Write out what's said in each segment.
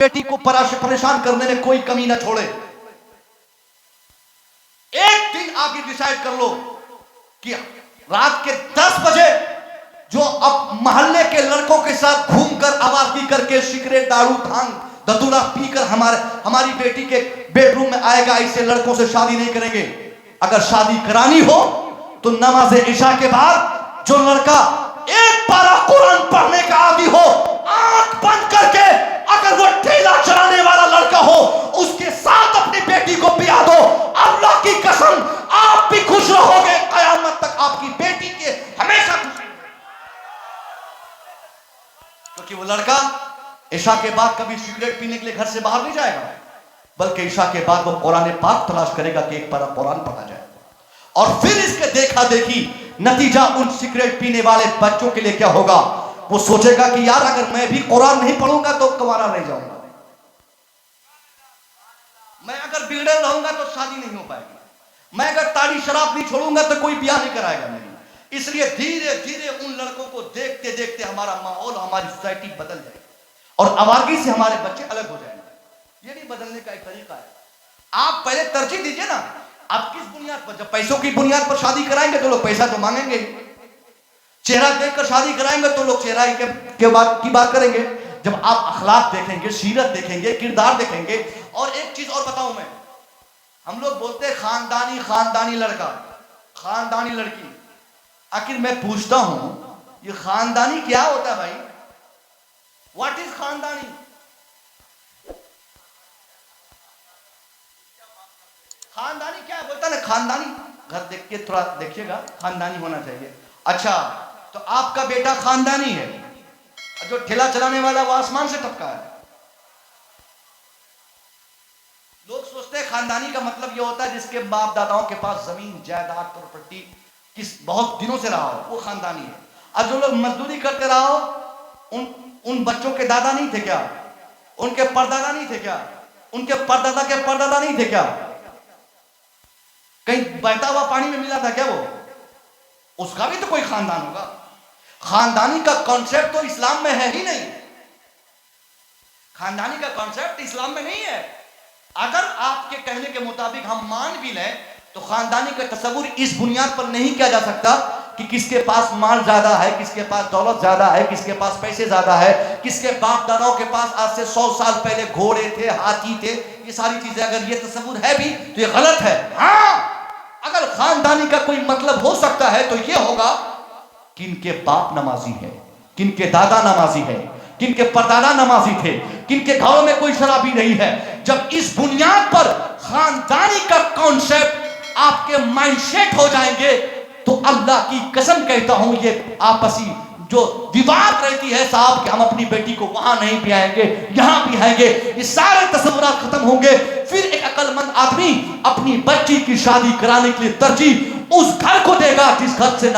बेटी को परेशान करने में कोई कमी ना छोड़े। एक दिन आप ये डिसाइड कर लो कि रात के 10 बजे जो अब मोहल्ले के लड़कों के साथ घूमकर आवाज़ी करके सिगरेट दारू भांग धतूरा पीकर हमारी बेटी के बेडरूम में आएगा, ऐसे लड़कों से शादी नहीं करेंगे। अगर शादी करानी हो तो नमाज इशा के बाद जो लड़का एक पारा कुरान पढ़ने का आदी हो, आंख बंद करके, अगर वो ठेला चलाने वाला लड़का हो, उसके साथ अपनी बेटी को पिया दो। अल्लाह की कसम आप भी खुश रहोगे, कयामत तक आपकी बेटी के हमेशा खुश, क्योंकि वो लड़का इशा के बाद कभी सिगरेट पीने के लिए घर से बाहर नहीं जाएगा, बल्कि इशा के बाद वो कुरान पाक तलाश करेगा कि एक पारा कुरान पढ़ा जाए। और फिर इसके देखा देखी नतीजा उन सिगरेट पीने वाले बच्चों के लिए क्या होगा? वो सोचेगा कि यार अगर मैं भी कुरान नहीं पढ़ूंगा तो कुंवारा रह जाऊंगा, मैं अगर बिगड़े रहूंगा तो शादी नहीं हो पाएगी, मैं अगर ताड़ी शराब नहीं छोड़ूंगा तो कोई ब्याह नहीं कराएगा मेरी। इसलिए धीरे धीरे उन लड़कों को देखते देखते हमारा माहौल, हमारी सोसाइटी बदल जाएगी और आवारगी से हमारे बच्चे अलग हो जाएंगे। ये नहीं बदलने का एक तरीका है। आप पहले तरजीह दीजिए ना, आप किस बुनियाद पर? जब पैसों की बुनियाद पर शादी कराएंगे तो लोग पैसा तो मांगेंगे, चेहरा देखकर शादी कराएंगे तो लोग चेहरा की बात करेंगे। जब आप अखलाक देखेंगे, सीरत देखेंगे, किरदार देखेंगे। और एक चीज और बताऊं मैं, हम लोग बोलते हैं खानदानी लड़का, खानदानी लड़की। आखिर मैं पूछता हूं ये खानदानी क्या होता है भाई? व्हाट इज खानदानी? खानदानी क्या है? बोलता ना खानदानी, घर देख के थोड़ा देखिएगा, खानदानी होना चाहिए। अच्छा, तो आपका बेटा खानदानी है, जो ठेला चलाने वाला वो आसमान से टपका है। लोग सोचते हैं खानदानी का मतलब ये होता है जिसके बाप दादाओं के पास जमीन जायदाद प्रॉपर्टी किस बहुत दिनों से रहा हो, वो खानदानी है। अब जो लोग मजदूरी करते रहा हो, उन बच्चों के दादा नहीं थे क्या? उनके परदादा नहीं थे क्या? उनके परदादा के परदादा नहीं थे क्या? कहीं बहता हुआ पानी में मिला था क्या वो? उसका भी तो कोई खानदान होगा। खानदानी का कॉन्सेप्ट तो इस्लाम में है ही नहीं। खानदानी का कॉन्सेप्ट इस्लाम में नहीं है। अगर आपके कहने के मुताबिक हम मान भी लें तो खानदानी का तस्वुर इस बुनियाद पर नहीं किया जा सकता कि किसके पास माल ज्यादा है, किसके पास दौलत ज्यादा है, किसके पास पैसे ज्यादा है, किसके बाप दादाओं के पास आज से 100 साल पहले घोड़े थे, हाथी थे। ये सारी चीजें अगर ये तस्वुर है भी तो ये गलत है। हाँ, अगर खानदानी का कोई मतलब हो सकता है तो यह होगा कि इनके बाप नमाजी है, किनके दादा नमाजी है, किनके परदादा नमाजी थे, किनके घरों में कोई शराबी नहीं है। जब इस बुनियाद पर खानदानी का कॉन्सेप्ट आपके माइंडसेट हो जाएंगे तो अल्लाह की कसम कहता हूं ये आपसी जो विवाद रहती है साहब कि हम अपनी बेटी को वहां नहीं भी आएंगे, यहां भी आएंगे, ये सारे तस्वुरात खत्म होंगे। फिर एक अक्लमंद आदमी अपनी बच्ची की शादी कराने के लिए तरजीह उस घर को देगा जिस घर से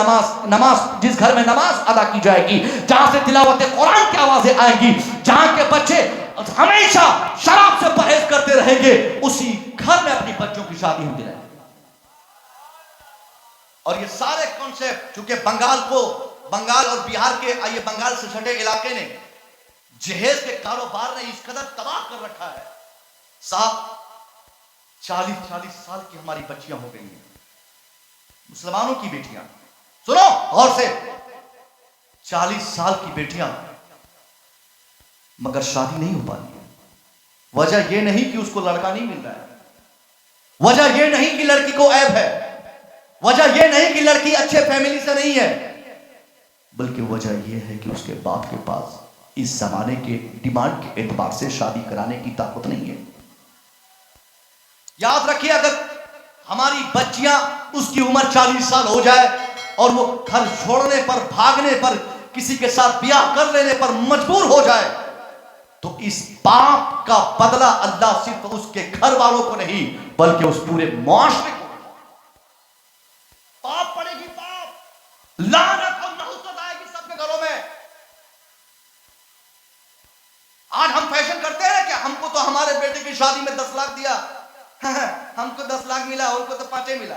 जिस घर में नमाज अदा की जाएगी, जहां से तिलावत कुरान की आवाजें आएंगी, जहां के बच्चे हमेशा शराब से परहेज करते रहेंगे, उसी घर में अपनी बच्चों की शादी होती रहेगी। और ये सारे कॉन्सेप्ट चूंकि बंगाल और बिहार के ये बंगाल से सटे इलाके ने जहेज के कारोबार ने इस कदर तबाह कर रखा है साहब। 40-40 साल की हमारी बच्चियां हो गई हैं, मुसलमानों की बेटियां, सुनो गौर से, 40 साल की बेटियां, मगर शादी नहीं हो पाती है। वजह यह नहीं कि उसको लड़का नहीं मिल रहा है, वजह यह नहीं कि लड़की को ऐब है, वजह यह नहीं कि लड़की अच्छे फैमिली से नहीं है, बल्कि वजह यह है कि उसके बाप के पास इस जमाने के डिमांड के एतबार से शादी कराने की ताकत नहीं है। याद रखिए, अगर हमारी बच्चियां, उसकी उम्र 40 साल हो जाए और वो घर छोड़ने पर, भागने पर, किसी के साथ ब्याह कर लेने पर मजबूर हो जाए तो इस पाप का बदला अल्लाह सिर्फ उसके घर वालों को नहीं बल्कि उस पूरे मुआशरे को, पाप पड़ेगी, पाप, लानत और नहुसत आएगी सबके घरों में। आज हम फैशन करते हैं कि हमको तो हमारे बेटे की शादी में 10 लाख दिया, हमको 10 लाख मिला, उनको तो 5 मिला।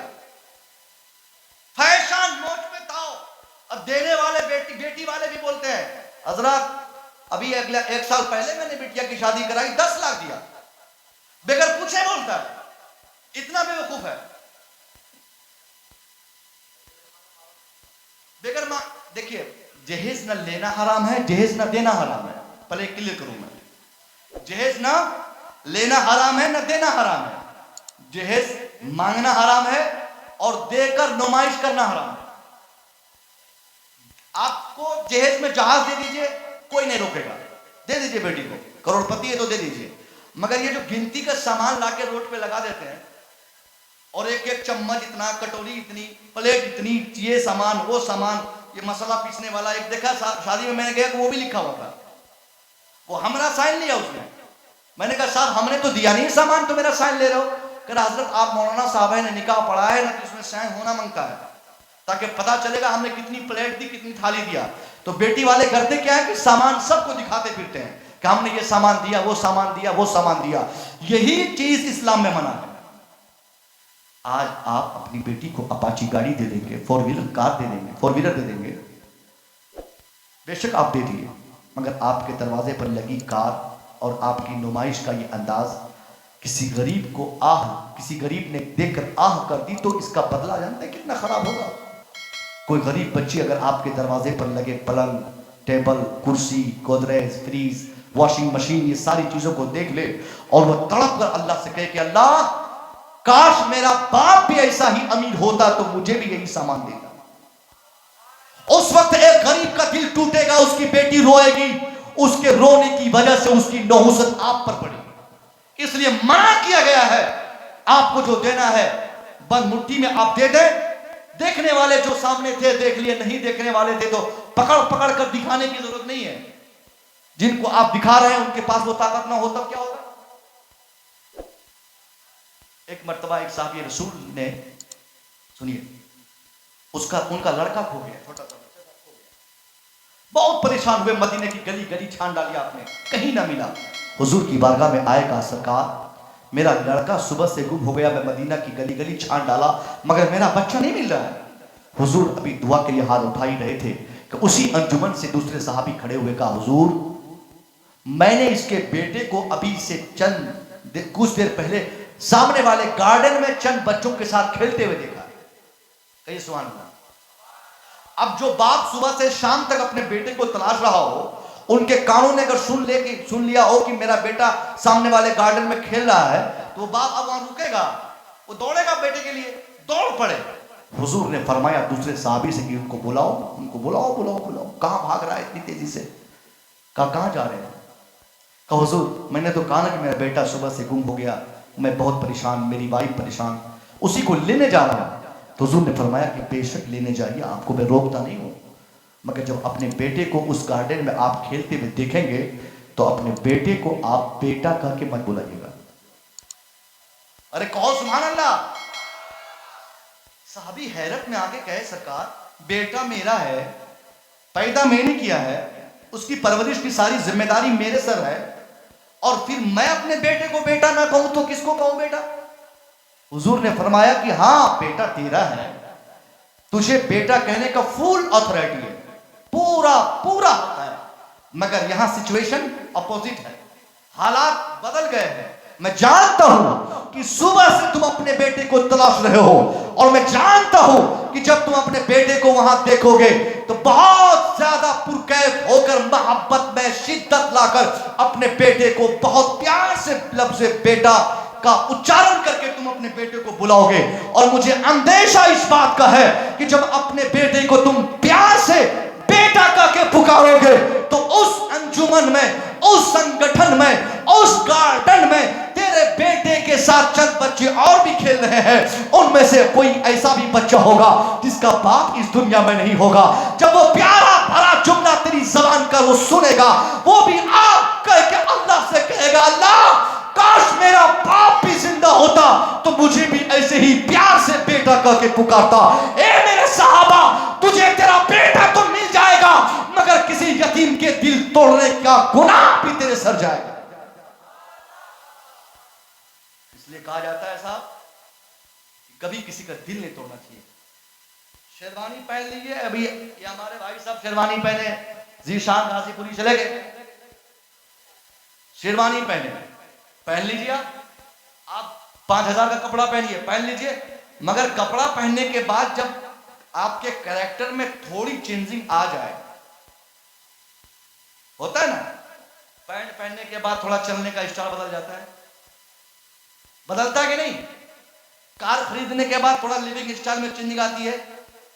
फैशन नोट पे था। अब देने वाले बेटी वाले भी बोलते हैं हजरत अभी अगला 1 साल पहले मैंने बिटिया की शादी कराई, 10 लाख दिया, बगैर पूछे बोलता है, इतना बेवकूफ है। बगैर मां, देखिए जहेज न लेना हराम है, जहेज न देना हराम है। पहले क्लियर करूं मैं, जहेज ना लेना हराम है, न देना हराम है। जहेज मांगना हराम है और देकर नुमाइश करना हराम है। आपको जहेज में जहाज दे दीजिए, कोई नहीं रोकेगा, दे दीजिए बेटी को, करोड़पति है तो दे दीजिए। मगर ये जो गिनती का सामान लाके रोड पे लगा देते हैं और एक एक चम्मच इतना, कटोरी इतनी, प्लेट इतनी, ये सामान वो सामान, ये मसाला पीसने वाला, एक देखा शादी में मैंने गया कि वो भी लिखा हुआ था, वो हमारा साइन लिया उसने। मैंने कहा साहब हमने तो दिया नहीं सामान, तो मेरा साइन ले रहे हो? कह हजरत आप मौलाना साहब ने निकाह पढ़ा है ना, तो उसमें साइन होना मांगता है, ताकि पता चलेगा हमने कितनी प्लेट दी, कितनी थाली दिया। तो बेटी वाले करते क्या है कि सामान सबको दिखाते फिरते हैं कि हमने ये सामान दिया, वो सामान दिया, वो सामान दिया। यही चीज इस्लाम में मना है। आज आप अपनी बेटी को अपाची गाड़ी दे देंगे, 4 व्हीलर कार दे देंगे, 4 व्हीलर दे देंगे, बेशक आप दे दिए, मगर आपके दरवाजे पर लगी कार और आपकी नुमाइश का ये अंदाज किसी गरीब को किसी गरीब ने देखकर आह कर दी, तो इसका बदला जानते हैं कितना खराब होगा। कोई गरीब बच्ची अगर आपके दरवाजे पर लगे पलंग, टेबल, कुर्सी, गोदरेज, फ्रीज, वॉशिंग मशीन, ये सारी चीजों को देख ले और वह तड़प कर अल्लाह से कहे कि अल्लाह काश मेरा बाप भी ऐसा ही अमीर होता तो मुझे भी यही सामान देता। उस वक्त एक गरीब का दिल टूटेगा, उसकी बेटी रोएगी, उसके रोने की वजह से उसकी नौहसत आप पर पड़ेगी। इसलिए मना किया गया है, आपको जो देना है बंद मुट्ठी में आप दे दें। देखने वाले जो सामने थे देख लिए, नहीं देखने वाले थे तो पकड़ पकड़ कर दिखाने की जरूरत नहीं है। जिनको आप दिखा रहे हैं उनके पास वो ताकत ना हो तब क्या होगा। एक मर्तबा एक साहब रसूल ने, सुनिए, उनका लड़का खो गया, छोटा सा बच्चा खो गया, बहुत परेशान हुए, मदीने की गली गली छान डाली आपने, कहीं ना मिला। हुजूर की बारगाह में आए, कहा सरकार मेरा लड़का सुबह से गुम हो गया, मैं मदीना की गली गली छान डाला मगर मेरा बच्चा नहीं मिल रहा है। हुजूर अभी दुआ के लिए हाथ उठा ही रहे थे कि उसी अंजुमन से दूसरे सहाबी खड़े हुए, कहा हुजूर मैंने इसके बेटे को अभी से कुछ देर पहले सामने वाले गार्डन में चंद बच्चों के साथ खेलते हुए देखा। कहिए सुभान अल्लाह। अब जो बाप सुबह से शाम तक अपने बेटे को तलाश रहा हो, उनके कानों ने अगर सुन लिया हो कि मेरा बेटा सामने वाले गार्डन में खेल रहा है, तो वो बाप अब वहां रुकेगा, वो दौड़ेगा बेटे के लिए, दौड़ पड़े। हुजूर ने फरमाया दूसरे साहबी से कि उनको बुलाओ, बुलाओ। कहां भाग रहा है इतनी तेजी से? कहा कहां जा रहे हैं? कहा हुजूर मैंने तो कहा ना कि मेरा बेटा सुबह से गुम हो गया, मैं बहुत परेशान, मेरी वाइफ परेशान, उसी को लेने जा रहा हूं। तो हुजूर ने फरमाया कि बेशक लेने जाइए, आपको मैं रोकता नहीं हूं, मगर जब अपने बेटे को उस गार्डन में आप खेलते हुए देखेंगे तो अपने बेटे को आप बेटा कह के मत बुलाइएगा। अरे कहो सुभान अल्लाह। साहबी हैरत में आके कहे सरकार बेटा मेरा है, पैदा मैंने किया है, उसकी परवरिश की सारी जिम्मेदारी मेरे सर है, और फिर मैं अपने बेटे को बेटा ना कहूं तो किसको कहूं बेटा? हुजूर ने फरमाया कि हां बेटा तेरा है, तुझे बेटा कहने का फुल अथॉरिटी है, पूरा होता है, मगर यहां सिचुएशन अपोजिट है, हालात बदल गए हैं। मैं जानता हूं कि सुबह से तुम अपने बेटे को तलाश रहे हो, और मैं जानता हूं कि जब तुम अपने बेटे को वहां देखोगे तो बहुत ज्यादा पुरकैफ होकर, मोहब्बत में शिद्दत लाकर अपने बेटे को बहुत प्यार से लफ्ज़ बेटा का उच्चारण करके तुम अपने बेटे को बुलाओगे। और मुझे अंदेशा इस बात का है कि जब अपने बेटे को तुम प्यार से बेटा कह के पुकारोगे तो उस अंजुमन में, उस संगठन में, उस गार्डन में तेरे बेटे के साथ चंद बच्चे और भी खेल रहे हैं, उनमें से कोई ऐसा भी बच्चा होगा जिसका बाप इस दुनिया में नहीं होगा। जब वो प्यारा भरा जुमला तेरी जबान का वो सुनेगा, वो भी आप कह के अल्लाह से कहेगा अल्लाह काश मेरा बाप भी जिंदा होता तो मुझे भी ऐसे ही प्यार से बेटा कह के पुकारता। ए मेरे सहाबा, तुझे तेरा बेटा तो मिल जाएगा, मगर किसी यतीम के दिल तोड़ने का गुनाह भी तेरे सर जाएगा। इसलिए कहा जाता है साहब कभी किसी का दिल नहीं तोड़ना चाहिए। शेरवानी पहन लीजिए, अभी ये हमारे भाई साहब शेरवानी पहने, जीशान गाजीपुरी चले गए, शेरवानी पहन लीजिए, आप 5,000 का कपड़ा पहनिए, पहन लीजिए, मगर कपड़ा पहनने के बाद जब आपके कैरेक्टर में थोड़ी चेंजिंग आ जाए, होता है ना, पैंट पहनने के बाद थोड़ा चलने का स्टाइल बदल जाता है, बदलता है कि नहीं? कार खरीदने के बाद थोड़ा लिविंग स्टाइल में चेंजिंग आती है।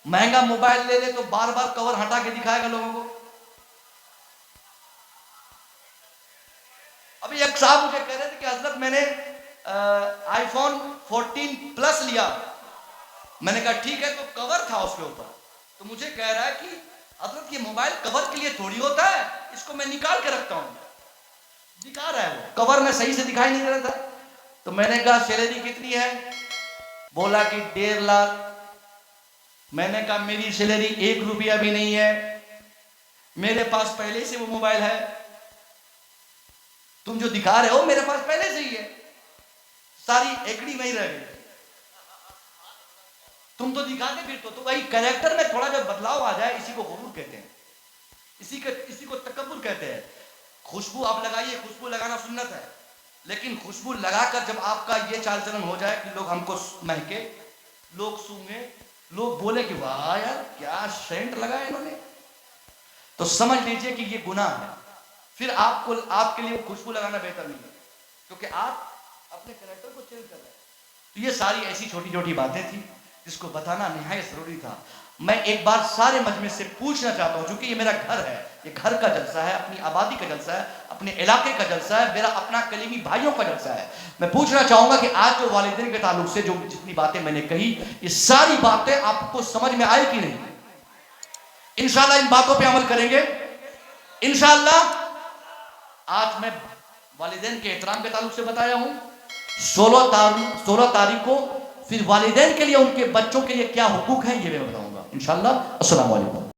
महंगा मोबाइल ले ले तो बार बार कवर हटा के दिखाएगा लोगों को। अभी एक साहब मुझे कह रहे थे कि हजरत मैंने आईफोन 14 प्लस लिया। मैंने कहा ठीक है, तो कवर था उसके ऊपर, तो मुझे कह रहा है कि हजरत ये मोबाइल कवर के लिए थोड़ी होता है, इसको मैं निकाल के रखता हूं। दिखा रहा है वो, कवर में सही से दिखाई नहीं दे रहा था। तो मैंने कहा सैलरी कितनी है? बोला कि 1.5 लाख। मैंने कहा मेरी सैलरी 1 रुपया भी नहीं है, मेरे पास पहले से वो मोबाइल है, तुम जो दिखा रहे हो मेरे पास पहले से ही है, सारी एकड़ी वही रह गई, तुम तो दिखाते फिर तो वही कैरेक्टर में थोड़ा जब बदलाव आ जाए, इसी को गुरूर कहते हैं, इसी को तकब्बुर कहते हैं। खुशबू आप लगाइए, खुशबू लगाना सुन्नत है, लेकिन खुशबू लगाकर जब आपका ये चाल चलन हो जाए कि लोग हमको महके, लोग सूंघे, लोग बोले कि वाह यार क्या सेंट लगाया इन्होंने, तो समझ लीजिए कि ये गुनाह है। फिर आपके लिए खुशबू लगाना बेहतर नहीं है, क्योंकि आप अपने कैरेक्टर को चेंज कर रहे हैं। तो ये सारी ऐसी छोटी छोटी बातें थी जिसको बताना निहायत जरूरी था। मैं एक बार सारे मजमे से पूछना चाहता हूं, क्योंकि ये मेरा घर है, ये घर का जलसा है, अपनी आबादी का जलसा है, अपने इलाके का जलसा है, मेरा अपना कलीमी भाइयों का जलसा है। मैं पूछना चाहूंगा कि आज जो वालिदैन के ताल्लुक से जो जितनी बातें मैंने कही, ये सारी बातें आपको समझ में आई कि नहीं? इंशाल्लाह इन बातों पे अमल करेंगे इंशाल्लाह। आज मैं वालिदैन के एहतराम के ताल्लुक से बताया हूं। 16 तारीख को फिर वालिदैन के लिए, उनके बच्चों के लिए क्या हुकूक है ये मैं बताऊंगा इंशाल्लाह। अस्सलाम वालेकुम।